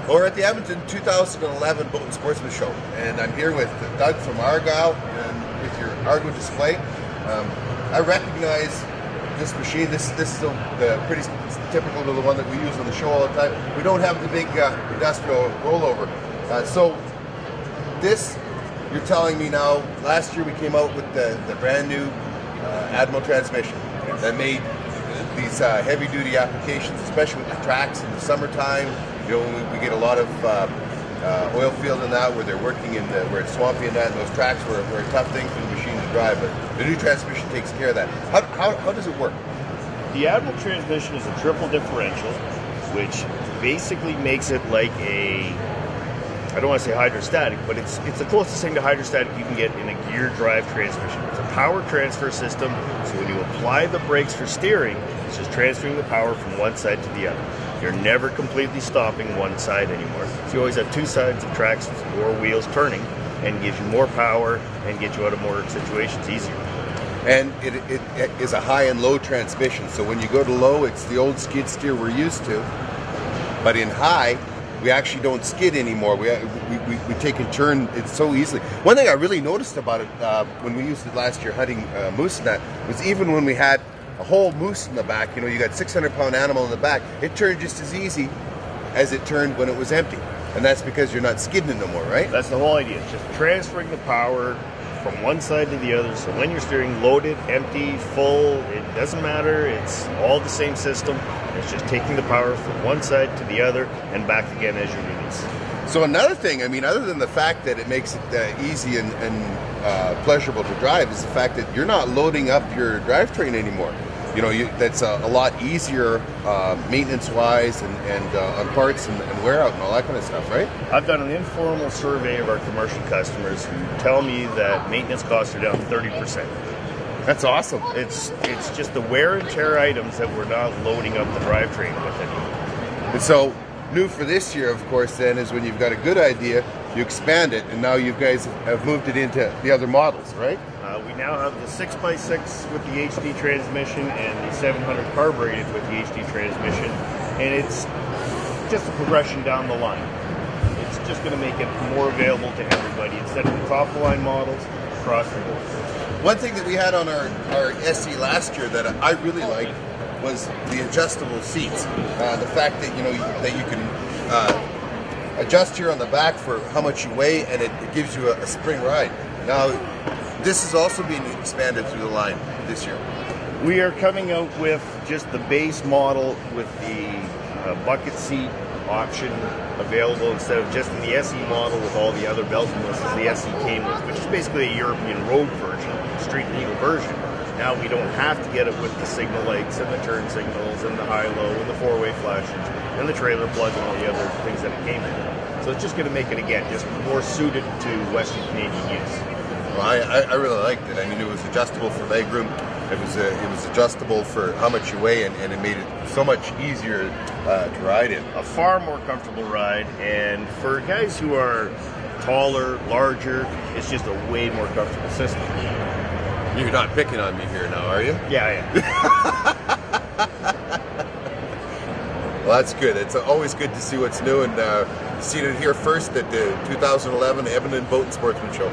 Well, we're at the Edmonton 2011 Boat and Sportsman Show, and I'm here with Doug from Argo and with your Argo display. I recognize this machine. This is the pretty typical to the one that we use on the show all the time. We don't have the big industrial rollover. So this, you're telling me now, last year we came out with the brand new Admiral transmission that made these heavy-duty applications, especially with the tracks in the summertime. You know, we get a lot of oil field in that where they're working in where it's swampy and that, and those tracks were a tough thing for the machine to drive. But the new transmission takes care of that. How does it work? The Admiral transmission is a triple differential, which basically makes it like I don't want to say hydrostatic, but it's the closest thing to hydrostatic you can get in a gear drive transmission. It's a power transfer system, so when you apply the brakes for steering, it's just transferring the power from one side to the other. You're never completely stopping one side anymore. So you always have two sides of tracks or wheels turning, and gives you more power and gets you out of more situations easier. And it is a high and low transmission, so when you go to low, it's the old skid steer we're used to, but in high, we actually don't skid anymore. We take and turn it so easily. One thing I really noticed about it when we used it last year hunting moose and that was even when we had a whole moose in the back, you know, you got 600-pound animal in the back, it turned just as easy as it turned when it was empty. And that's because you're not skidding no more, right? That's the whole idea. It's just transferring the power from one side to the other. So when you're steering loaded, empty, full, it doesn't matter. It's all the same system. It's just taking the power from one side to the other and back again as you release. So another thing, I mean, other than the fact that it makes it easy and pleasurable to drive, is the fact that you're not loading up your drivetrain anymore. You know, that's a lot easier maintenance-wise and on parts and wear out and all that kind of stuff, right? I've done an informal survey of our commercial customers who tell me that maintenance costs are down 30%. That's awesome. It's just the wear and tear items that we're not loading up the drivetrain with anymore. And so, new for this year, of course, then, is when you've got a good idea, you expand it, and now you guys have moved it into the other models, right? We now have the 6x6 with the HD transmission and the 700 carbureted with the HD transmission, and it's just a progression down the line. It's just going to make it more available to everybody instead of the top-of-the-line models across the board. One thing that we had on our SE last year that I really liked was the adjustable seats. The fact that you can adjust here on the back for how much you weigh, and it gives you a spring ride. Now, this is also being expanded through the line this year. We are coming out with just the base model with the bucket seat option available instead of just in the SE model with all the other bells and whistles the SE came with, which is basically a European road version, street legal version. Now we don't have to get it with the signal lights and the turn signals and the high-low and the four-way flashes and the trailer plug and all the other things that it came in. So it's just going to make it, again, just more suited to Western Canadian use. Well, I really liked it. I mean, it was adjustable for legroom. It was adjustable for how much you weigh, and it made it so much easier to ride in. A far more comfortable ride, and for guys who are taller, larger, it's just a way more comfortable system. You're not picking on me here now, are you? Yeah, I am. Well, that's good. It's always good to see what's new, and seen it here first at the 2011 Edmonton Boat and Sportsman Show.